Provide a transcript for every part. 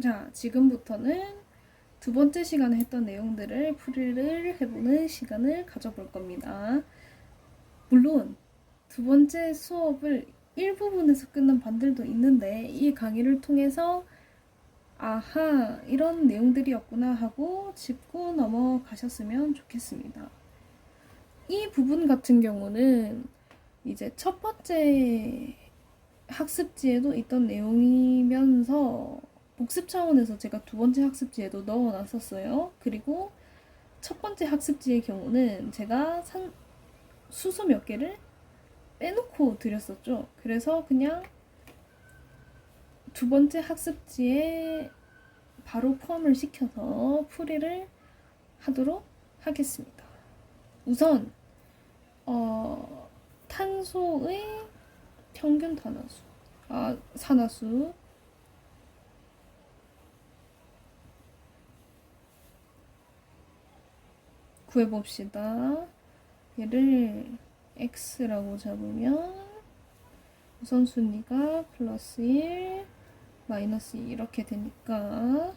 자, 지금부터는 두 번째 시간에 했던 내용들을 풀이를 해보는 시간을 가져볼 겁니다. 물론 두 번째 수업을 일부분에서 끝난 반들도 있는데 이 강의를 통해서 아하, 이런 내용들이었구나 하고 짚고 넘어가셨으면 좋겠습니다. 이 부분 같은 경우는 이제 첫 번째 학습지에도 있던 내용이면서 복습 차원에서 제가 두 번째 학습지에도 넣어놨었어요. 그리고 첫 번째 학습지의 경우는 제가 수소 몇 개를 빼놓고 드렸었죠. 그래서 그냥 두 번째 학습지에 바로 포함을 시켜서 풀이를 하도록 하겠습니다. 우선 탄소의 평균 산화수 구해봅시다. 얘를 x라고 잡으면 우선순위가 플러스 1, 마이너스 2 이렇게 되니까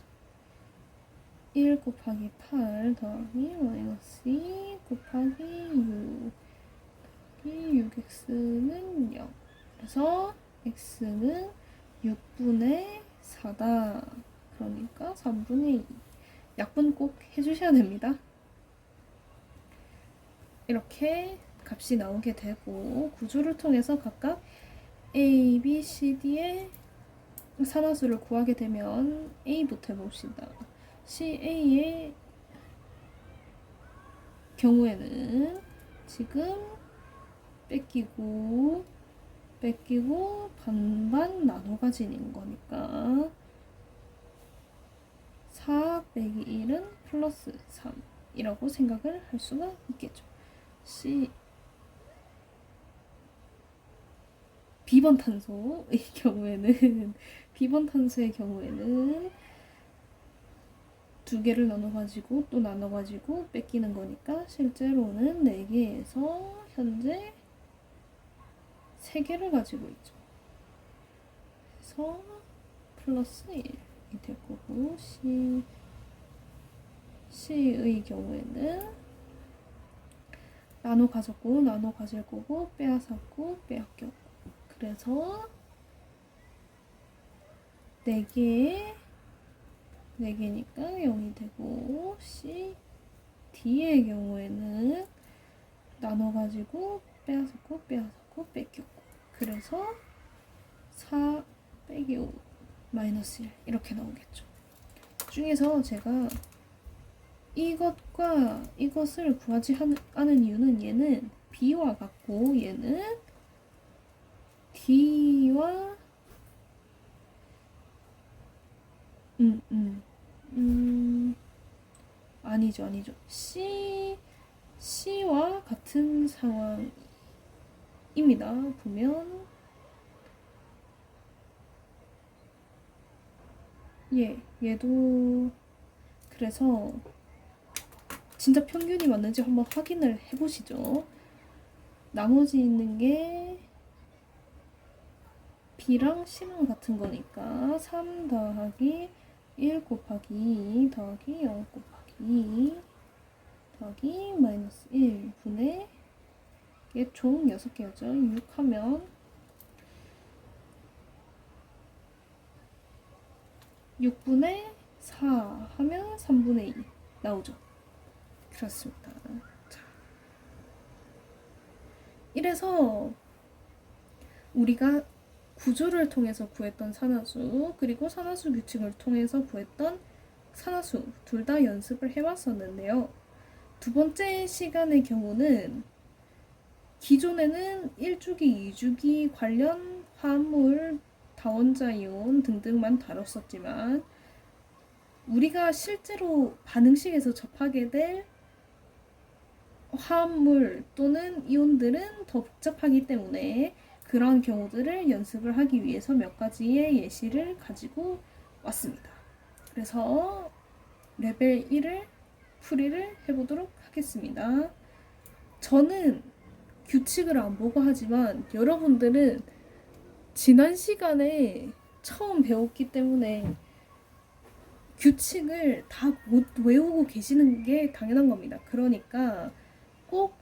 1 곱하기 8 더하기 마이너스 2 곱하기 6 더하기 6x는 0. 그래서 x는 6분의 4다. 그러니까 3분의 2. 약분 꼭 해주셔야 됩니다. 이렇게 값이 나오게 되고 구조를 통해서 각각 A, B, C, D의 산화수를 구하게 되면 A부터 해봅시다. CA의 경우에는 지금 뺏기고 반반 나눠 가지는 거니까 4 빼기 1은 플러스 3이라고 생각을 할 수가 있겠죠. B번 탄소의 경우에는 B번 탄소의 경우에는 두 개를 나눠가지고 또 나눠가지고 뺏기는 거니까 실제로는 4개에서 현재 3개를 가지고 있죠. 그래서 플러스 1이 될 거고 C의 경우에는 나눠 가졌고 나눠 가질 거고 빼앗았고 빼앗겼고 그래서 4개니까 0이 되고 D의 경우에는 나눠 가지고 빼앗았고 뺏겼고 그래서 4 빼기 5 마이너스 1 이렇게 나오겠죠. 중에서 제가 이것과 이것을 구하지 않은 이유는 얘는 B와 같고 얘는 D와 아니죠. C와 같은 상황입니다. 보면 얘도 그래서 진짜 평균이 맞는지 한번 확인을 해보시죠. 나머지 있는 게 B랑 C랑 같은 거니까 3 더하기 1 곱하기 2 더하기 0 곱하기 2 더하기 마이너스 1분의 이게 총 6개였죠. 6 하면 6분의 4 하면 3분의 2 나오죠. 그렇습니다. 자, 이래서 우리가 구조를 통해서 구했던 산화수 그리고 산화수 규칙을 통해서 구했던 산화수 둘 다 연습을 해왔었는데요. 두 번째 시간의 경우는 기존에는 1주기, 2주기 관련 화합물, 다원자 이온 등등만 다뤘었지만 우리가 실제로 반응식에서 접하게 될 화합물 또는 이온들은 더 복잡하기 때문에 그런 경우들을 연습을 하기 위해서 몇 가지의 예시를 가지고 왔습니다. 그래서 레벨 1을 풀이를 해보도록 하겠습니다. 저는 규칙을 안 보고 하지만 여러분들은 지난 시간에 처음 배웠기 때문에 규칙을 다 못 외우고 계시는 게 당연한 겁니다. 그러니까 꼭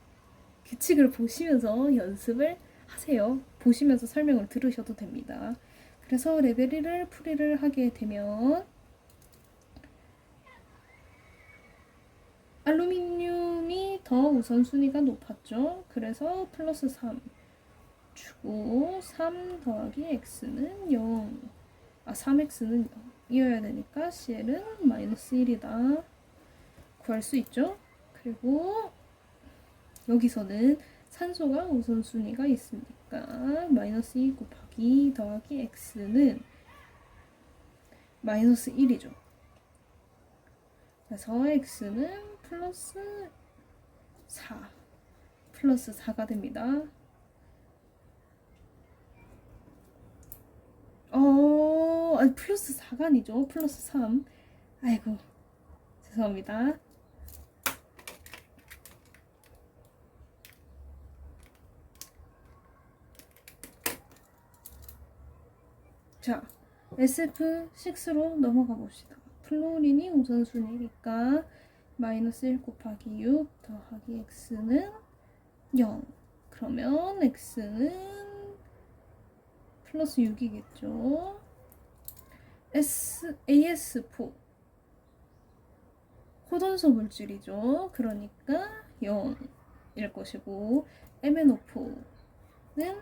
규칙을 보시면서 연습을 하세요. 보시면서 설명을 들으셔도 됩니다. 그래서 레벨 1을 풀이를 하게 되면 알루미늄이 더 우선순위가 높았죠. 그래서 플러스 3 주고 3 더하기 x는 0. 3x는 0이어야 되니까 CL은 마이너스 1이다. 구할 수 있죠. 그리고 여기서는 산소가 우선순위가 있으니까 마이너스 2 곱하기 더하기 x는 마이너스 1이죠. 그래서 x는 플러스 4 플러스 4가 됩니다. 아니 플러스 4가 아니죠. 플러스 3. 아이고 죄송합니다. 자, SF6로 넘어가 봅시다. 플로린이 우선순위니까 마이너스 1 곱하기 6 더하기 x는 0. 그러면 x는 플러스 6이겠죠. AS4 호돈소 물질이죠. 그러니까 0일 것이고 MnO4는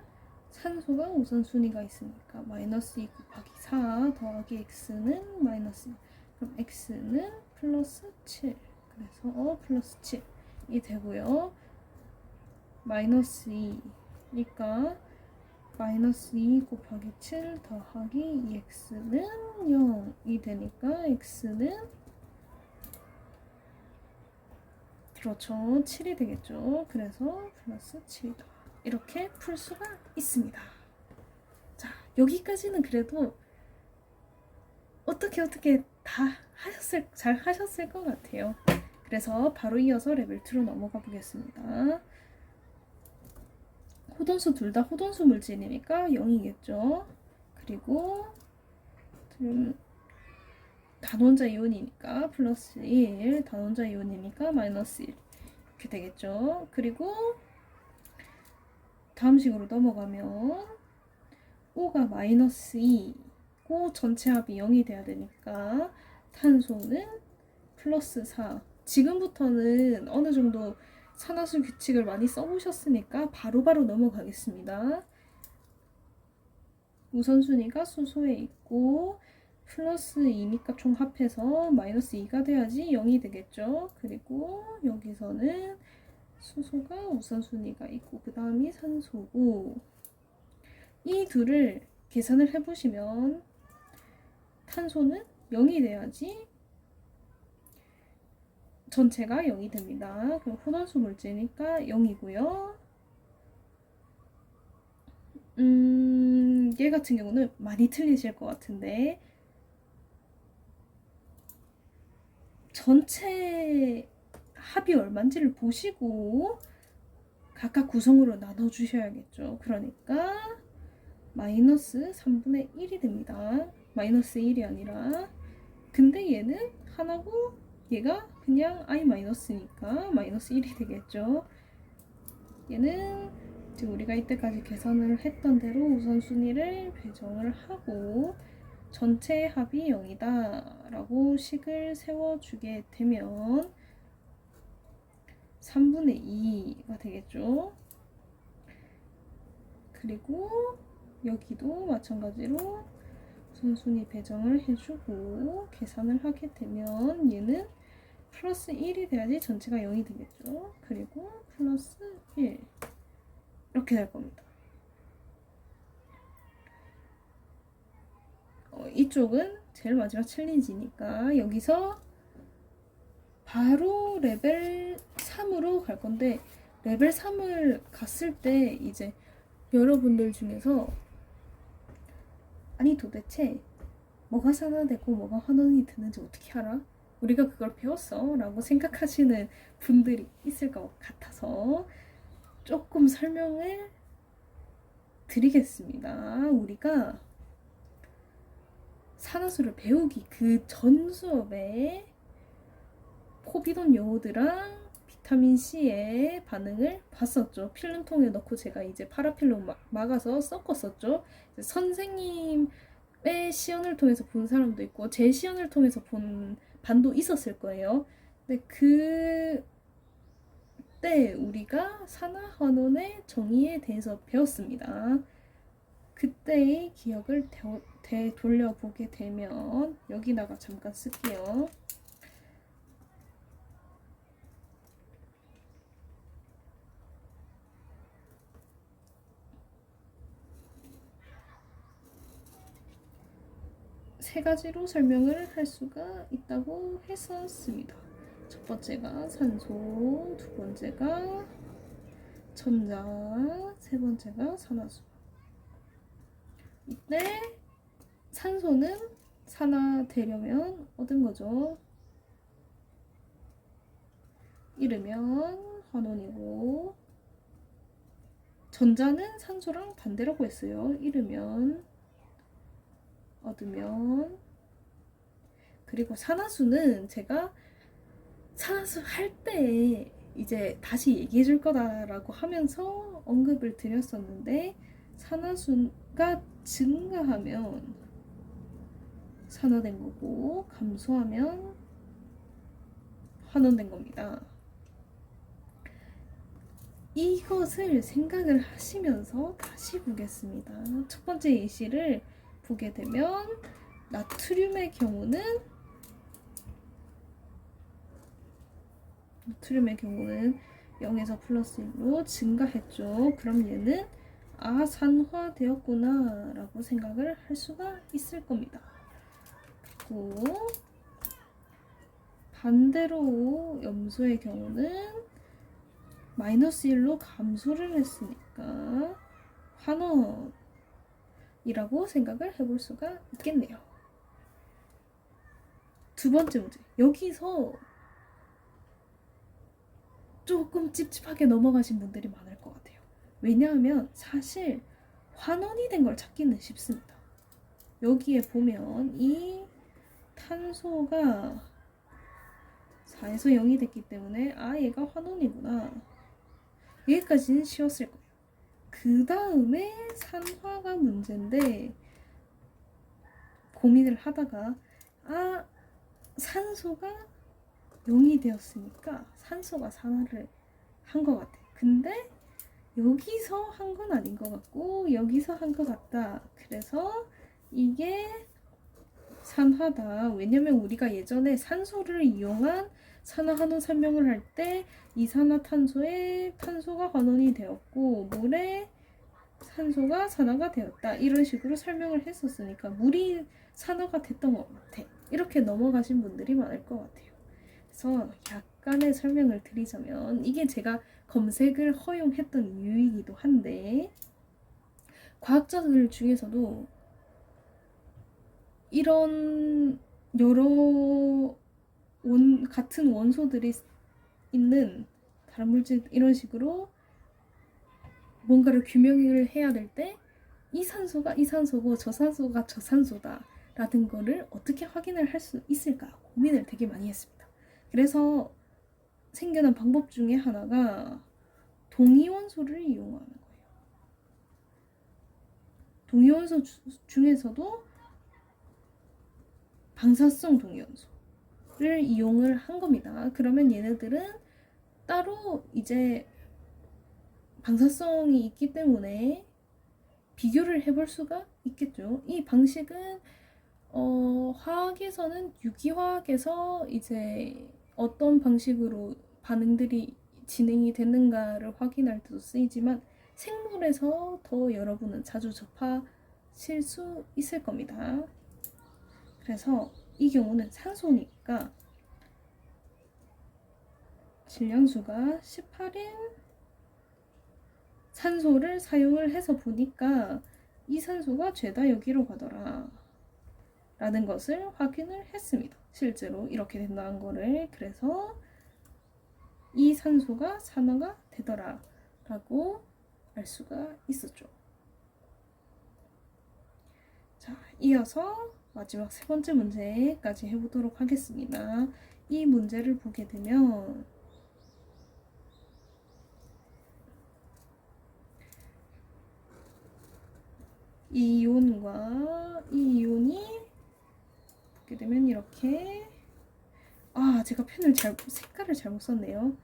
산소가 우선순위가 있으니까 마이너스 2 곱하기 4 더하기 x는 마이너스 1. 그럼 x는 플러스 7. 그래서 플러스 7이 되고요. 마이너스 2니까 마이너스 2 곱하기 7 더하기 2x는 0이 되니까 x는 그렇죠. 7이 되겠죠. 그래서 플러스 7이다. 이렇게 풀 수가 있습니다. 자, 여기까지는 그래도 어떻게 다 잘 하셨을 것 같아요. 그래서 바로 이어서 레벨 2로 넘어가 보겠습니다. 호돈수 둘 다 호돈수 물질이니까 0이겠죠. 그리고 단원자 이온이니까 플러스 1, 단원자 이온이니까 마이너스 1 이렇게 되겠죠. 그리고 다음 식으로 넘어가면 O가 마이너스 2고 전체 합이 0이 돼야 되니까 탄소는 플러스 4. 지금부터는 어느 정도 산화수 규칙을 많이 써보셨으니까 바로바로 넘어가겠습니다. 우선순위가 수소에 있고 플러스 2니까 총 합해서 마이너스 2가 돼야지 0이 되겠죠. 그리고 여기서는 수소가 우선순위가 있고 그 다음이 산소고 이 둘을 계산을 해보시면 탄소는 0이 돼야지 전체가 0이 됩니다. 그럼 혼원수 물질이니까 0이고요. 얘 같은 경우는 많이 틀리실 것 같은데 전체 합이 얼마인지를 보시고 각각 구성으로 나눠주셔야겠죠. 그러니까 마이너스 3분의 1이 됩니다. 마이너스 1이 아니라 근데 얘는 하나고 얘가 그냥 i 마이너스니까 마이너스 1이 되겠죠. 얘는 지금 우리가 이때까지 계산을 했던 대로 우선순위를 배정을 하고 전체 합이 0이다 라고 식을 세워주게 되면 3분의 2가 되겠죠. 그리고 여기도 마찬가지로 우선순위 배정을 해주고 계산을 하게 되면 얘는 플러스 1이 돼야지 전체가 0이 되겠죠. 그리고 플러스 1 이렇게 될 겁니다. 이쪽은 제일 마지막 챌린지니까 여기서 바로 레벨 3으로 갈 건데 레벨 3을 갔을 때 이제 여러분들 중에서 아니 도대체 뭐가 산화되고 뭐가 환원이 되는지 어떻게 알아? 우리가 그걸 배웠어 라고 생각하시는 분들이 있을 것 같아서 조금 설명을 드리겠습니다. 우리가 산화수를 배우기 그 전 수업에 포비돈 요오드랑 비타민C의 반응을 봤었죠. 필름통에 넣고 제가 이제 파라필름 막아서 섞었었죠. 선생님의 시연을 통해서 본 사람도 있고 제 시연을 통해서 본 반도 있었을 거예요. 근데 그때 우리가 산화환원의 정의에 대해서 배웠습니다. 그때의 기억을 되돌려보게 되면 여기다가 잠깐 쓸게요. 세 가지로 설명을 할 수가 있다고 했었습니다. 첫 번째가 산소, 두 번째가 전자, 세 번째가 산화수. 이때 산소는 산화되려면 얻은 거죠. 잃으면 환원이고, 전자는 산소랑 반대라고 했어요. 잃으면, 얻으면. 그리고 산화수는 제가 산화수 할 때 이제 다시 얘기해 줄 거다라고 하면서 언급을 드렸었는데, 산화수가 증가하면 산화된 거고 감소하면 환원된 겁니다. 이것을 생각을 하시면서 다시 보겠습니다. 첫 번째 예시를 보게 되면 나트륨의 경우는 0에서 플러스 1로 증가했죠. 그럼 얘는 아산화되었구나 라고 생각을 할 수가 있을 겁니다. 그리고 반대로 염소의 경우는 마이너스 1로 감소를 했으니까 환원이라고 생각을 해볼 수가 있겠네요. 두 번째 문제. 여기서 조금 찝찝하게 넘어가신 분들이 많을 것 같아요. 왜냐하면 사실 환원이 된 걸 찾기는 쉽습니다. 여기에 보면 이 탄소가 4에서 0이 됐기 때문에 얘가 환원이구나. 여기까지는 쉬웠을 거예요. 그 다음에 산화가 문제인데 고민을 하다가 산소가 0이 되었으니까 산소가 산화를 한 것 같아. 근데 여기서 한 건 아닌 것 같고 여기서 한 것 같다. 그래서 이게 산화다. 왜냐면 우리가 예전에 산소를 이용한 산화환원 설명을 할 때 이산화탄소에 탄소가 환원이 되었고 물에 산소가 산화가 되었다. 이런 식으로 설명을 했었으니까 물이 산화가 됐던 것 같아. 이렇게 넘어가신 분들이 많을 것 같아요. 그래서 약간의 설명을 드리자면 이게 제가 검색을 허용했던 이유이기도 한데 과학자들 중에서도 이런 여러 같은 원소들이 있는 다른 물질 이런 식으로 뭔가를 규명을 해야 될 때 이 산소가 이 산소고 저 산소가 저 산소다 라는 거를 어떻게 확인을 할 수 있을까 고민을 되게 많이 했습니다. 그래서 생겨난 방법 중에 하나가 동위원소를 이용하는 거예요. 동위원소 중에서도 방사성 동위원소를 이용을 한 겁니다. 그러면 얘네들은 따로 이제 방사성이 있기 때문에 비교를 해볼 수가 있겠죠. 이 방식은 화학에서는 유기화학에서 이제 어떤 방식으로 반응들이 진행이 되는가를 확인할 때도 쓰이지만 생물에서 더 여러분은 자주 접하실 수 있을 겁니다. 그래서 이 경우는 산소니까 질량수가 18인 산소를 사용을 해서 보니까 이 산소가 죄다 여기로 가더라 라는 것을 확인을 했습니다. 실제로 이렇게 된다는 거를. 그래서 이 산소가 산화가 되더라 라고 알 수가 있었죠. 자, 이어서 마지막 세 번째 문제까지 해보도록 하겠습니다. 이 문제를 보게 되면 이 이온과 이 이온이 보게 되면 이렇게 제가 펜을 색깔을 잘못 썼네요.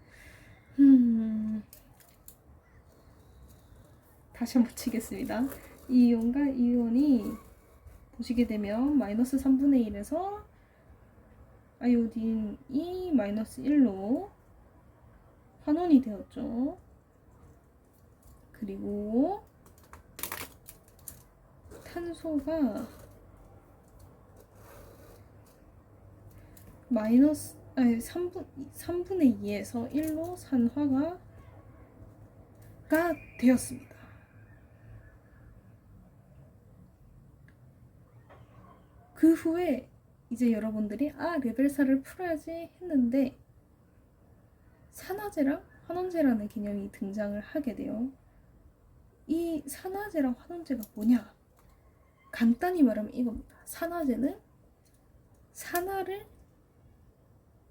다시 한번 치겠습니다. 이 이온과 이 이온이 보시게 되면 마이너스 3분의 1에서 아이오딘이 마이너스 1로 환원이 되었죠. 그리고 탄소가 마이너스 3분의 2에서 1로 산화가 되었습니다. 그 후에 이제 여러분들이 레벨4를 풀어야지 했는데 산화제랑 환원제라는 개념이 등장을 하게 돼요. 이 산화제랑 환원제가 뭐냐? 간단히 말하면 이겁니다. 산화제는 산화를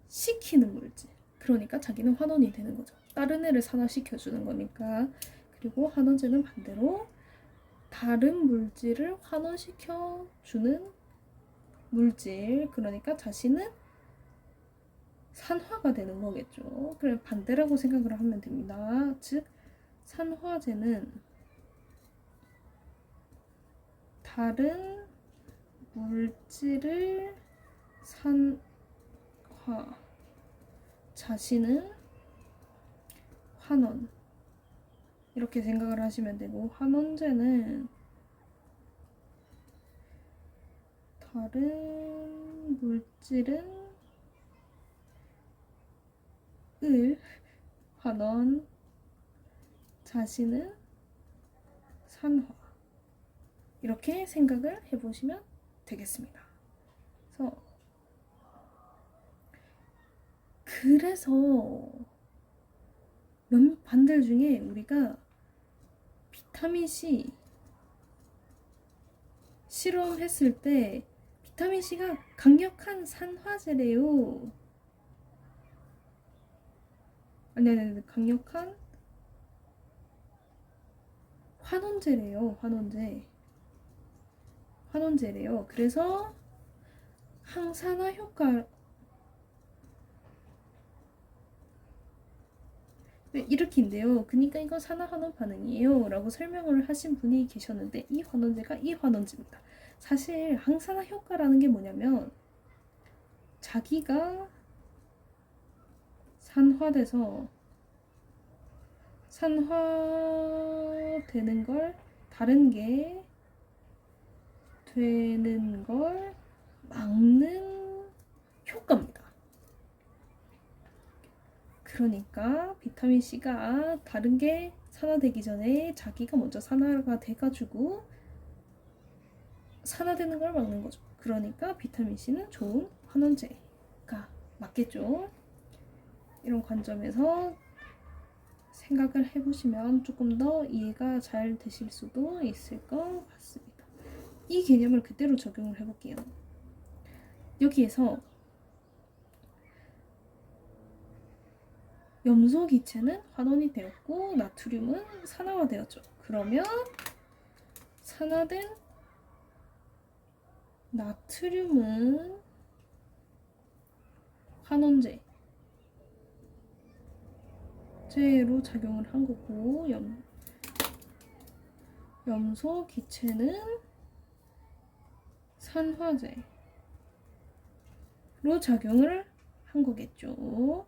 시키는 물질. 그러니까 자기는 환원이 되는 거죠. 다른 애를 산화시켜주는 거니까. 그리고 환원제는 반대로 다른 물질을 환원시켜주는 물질. 그러니까 자신은 산화가 되는 거겠죠. 그래 반대라고 생각을 하면 됩니다. 즉 산화제는 다른 물질을 산화, 자신은 환원, 이렇게 생각을 하시면 되고, 환원제는 다른 물질은 을 환원, 자신은 산화, 이렇게 생각을 해보시면 되겠습니다. 그래서 몇몇 반들 중에 우리가 비타민C 실험했을 때 비타민C가 강력한 산화제래요. 아니, 강력한 환원제래요. 환원제래요. 그래서 항산화 효과 일으킨대요. 그러니까 이건 산화환원 반응이에요 라고 설명을 하신 분이 계셨는데 이 환원제가 이 환원제입니다. 사실 항산화 효과라는 게 뭐냐면 자기가 산화되는 걸 다른 게 되는 걸 막는 효과입니다. 그러니까 비타민C가 다른 게 산화되기 전에 자기가 먼저 산화가 돼가지고 산화되는 걸 막는 거죠. 그러니까 비타민C는 좋은 환원제가 맞겠죠. 이런 관점에서 생각을 해보시면 조금 더 이해가 잘 되실 수도 있을 것 같습니다. 이 개념을 그대로 적용을 해볼게요. 여기에서 염소 기체는 환원이 되었고 나트륨은 산화되었죠. 그러면 산화된 나트륨은 환원제로 작용을 한 거고 염소 기체는 산화제로 작용을 한 거겠죠.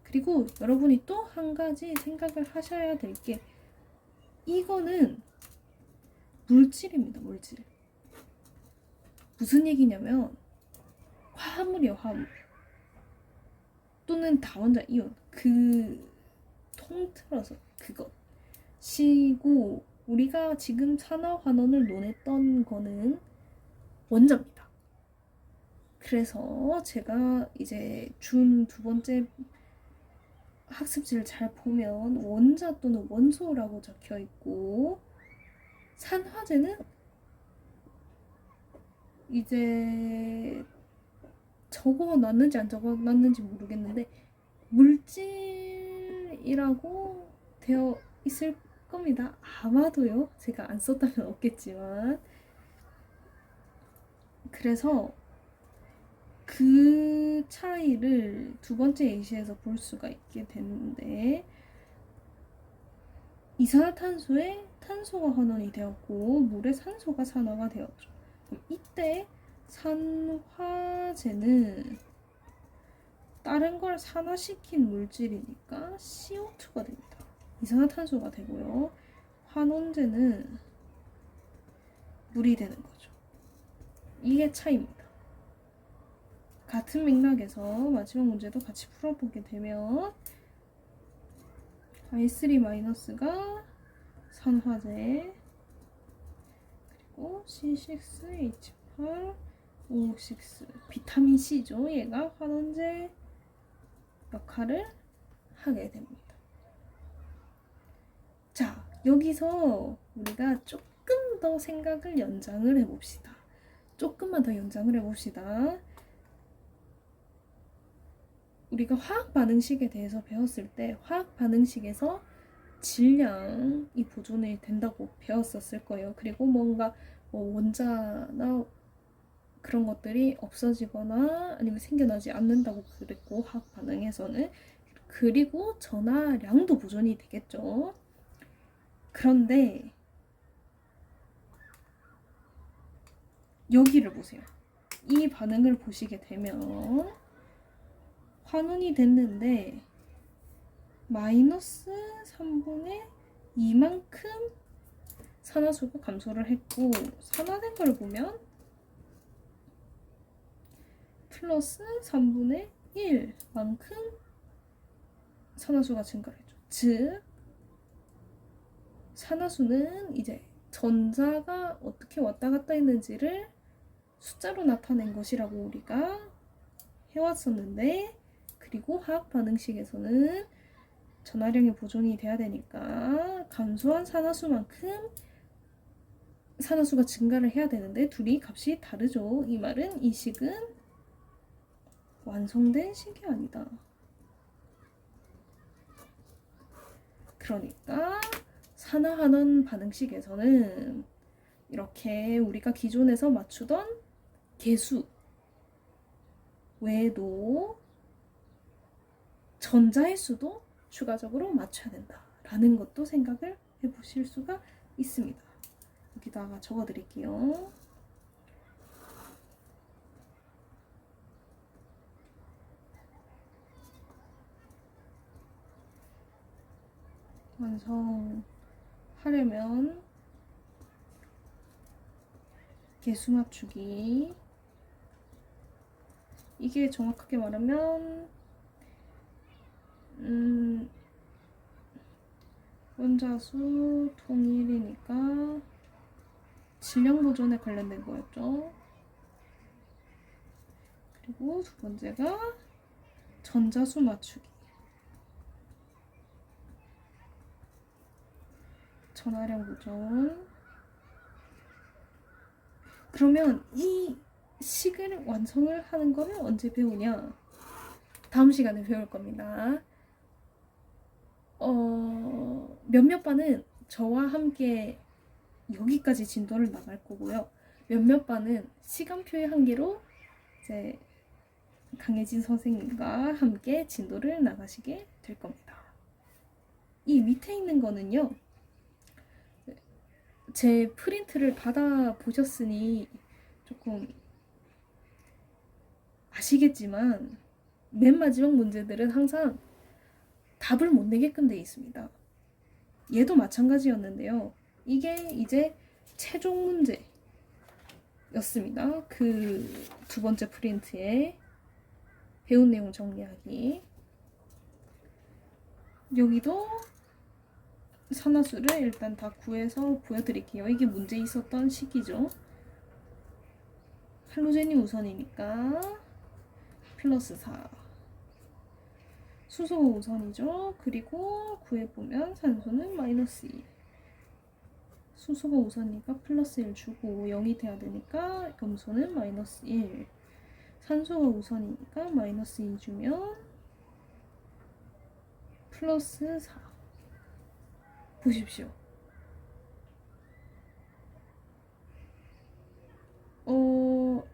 그리고 여러분이 또 한 가지 생각을 하셔야 될 게 이거는 물질입니다. 물질. 무슨 얘기냐면 화합물이요. 화합물. 또는 다원자 이온. 통틀어서 그것이고 우리가 지금 산화환원을 논했던 거는 원자입니다. 그래서 제가 이제 준 두 번째 학습지를 잘 보면 원자 또는 원소라고 적혀 있고 산화제는 이제 적어놨는지 안 적어놨는지 모르겠는데 물질이라고 되어 있을 겁니다. 아마도요. 제가 안 썼다면 없겠지만. 그래서 그 차이를 두 번째 예시에서 볼 수가 있게 되는데, 이산화탄소에 탄소가 환원이 되었고 물에 산소가 산화가 되었죠. 그럼 이때 산화제는 다른 걸 산화시킨 물질이니까 CO2가 됩니다. 이산화탄소가 되고요. 환원제는 물이 되는 거죠. 이게 차이입니다. 같은 맥락에서 마지막 문제도 같이 풀어보게 되면 I3- 산화제, 그리고 C6H8O6 비타민 C죠. 얘가 환원제 역할을 하게 됩니다. 자, 여기서 우리가 조금 더 생각을 연장을 해봅시다. 조금만 더 연장을 해봅시다. 우리가 화학 반응식에 대해서 배웠을 때 화학 반응식에서 질량이 보존이 된다고 배웠었을 거예요. 그리고 뭔가 원자나 그런 것들이 없어지거나 아니면 생겨나지 않는다고 그랬고, 화학 반응에서는. 그리고 전하량도 보존이 되겠죠. 그런데 여기를 보세요. 이 반응을 보시게 되면 환원이 됐는데 마이너스 3분의 2만큼 산화수가 감소를 했고, 산화된 걸 보면 플러스 3분의 1만큼 산화수가 증가했죠. 즉 산화수는 이제 전자가 어떻게 왔다 갔다 했는지를 숫자로 나타낸 것이라고 우리가 해왔었는데, 그리고 화학 반응식에서는 전하량이 보존이 돼야 되니까 감소한 산화수만큼 산화수가 증가를 해야 되는데 둘이 값이 다르죠. 이 말은 이 식은 완성된 식이 아니다. 그러니까 산화환원 반응식에서는 이렇게 우리가 기존에서 맞추던 개수 외에도 전자의 수도 추가적으로 맞춰야 된다라는 것도 생각을 해보실 수가 있습니다. 여기다가 적어드릴게요. 완성하려면 개수 맞추기, 이게 정확하게 말하면 원자수 통일이니까 질량 보존에 관련된 거였죠. 그리고 두 번째가 전자수 맞추기, 전하량 보존. 그러면 이 식을 완성을 하는 거를 언제 배우냐? 다음 시간에 배울 겁니다. 몇몇 반은 저와 함께 여기까지 진도를 나갈 거고요. 몇몇 반은 시간표의 한계로 이제 강혜진 선생님과 함께 진도를 나가시게 될 겁니다. 이 밑에 있는 거는요, 제 프린트를 받아 보셨으니 조금 아시겠지만 맨 마지막 문제들은 항상 답을 못 내게끔 되어 있습니다. 얘도 마찬가지였는데요. 이게 이제 최종 문제였습니다. 그 두 번째 프린트에 배운 내용 정리하기. 여기도 산화수를 일단 다 구해서 보여드릴게요. 이게 문제 있었던 식이죠. 할로젠이 우선이니까 플러스 4, 수소가 우선이죠. 그리고 구해보면 산소는 마이너스 2, 수소가 우선이니까 플러스 1 주고 0이 돼야 되니까 염소는 마이너스 1. 산소가 우선이니까 마이너스 2 주면 플러스 4. 보십시오.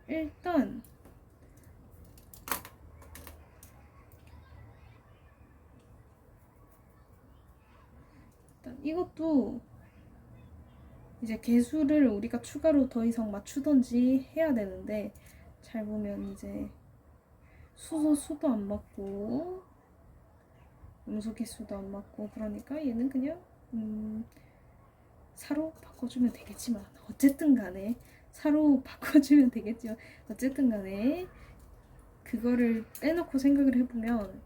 일단 이것도 이제 개수를 우리가 추가로 더 이상 맞추던지 해야 되는데, 잘 보면 이제 수도 안 맞고 음수 개수도 안 맞고, 그러니까 얘는 그냥 사로 바꿔주면 되겠지만, 어쨌든 간에 사로 바꿔주면 되겠지만, 어쨌든 간에 그거를 빼놓고 생각을 해보면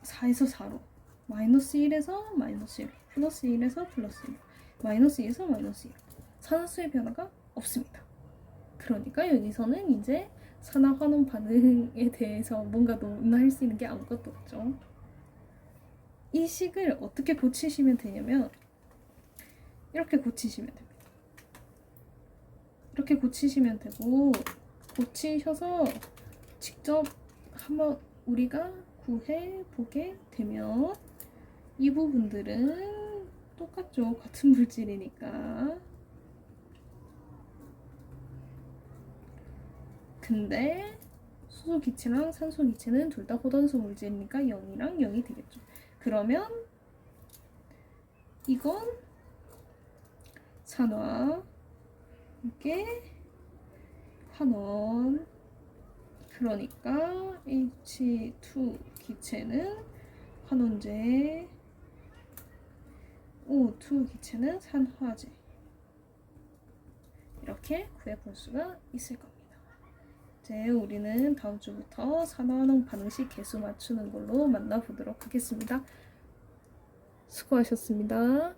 4에서 4로, 마이너스 1에서 마이너스 1, 플러스 1에서 플러스 1, 마이너스 2에서 마이너스 1. 산화수의 변화가 없습니다. 그러니까 여기서는 이제 산화 환원 반응에 대해서 뭔가 논할 수 있는 게 아무것도 없죠. 이 식을 어떻게 고치시면 되냐면 이렇게 고치시면 됩니다. 이렇게 고치시면 되고, 고치셔서 직접 한번 우리가 구해 보게 되면 이 부분들은 똑같죠. 같은 물질이니까. 근데 수소 기체랑 산소 기체는 둘 다 호단수 물질이니까 0이랑 0이 되겠죠. 그러면 이건 산화, 이게 환원. 그러니까 H2 기체는 환원제, O2 기체는 산화제. 이렇게 구해볼 수가 있을 겁니다. 이제 우리는 다음 주부터 산화환원 반응식 개수 맞추는 걸로 만나보도록 하겠습니다. 수고하셨습니다.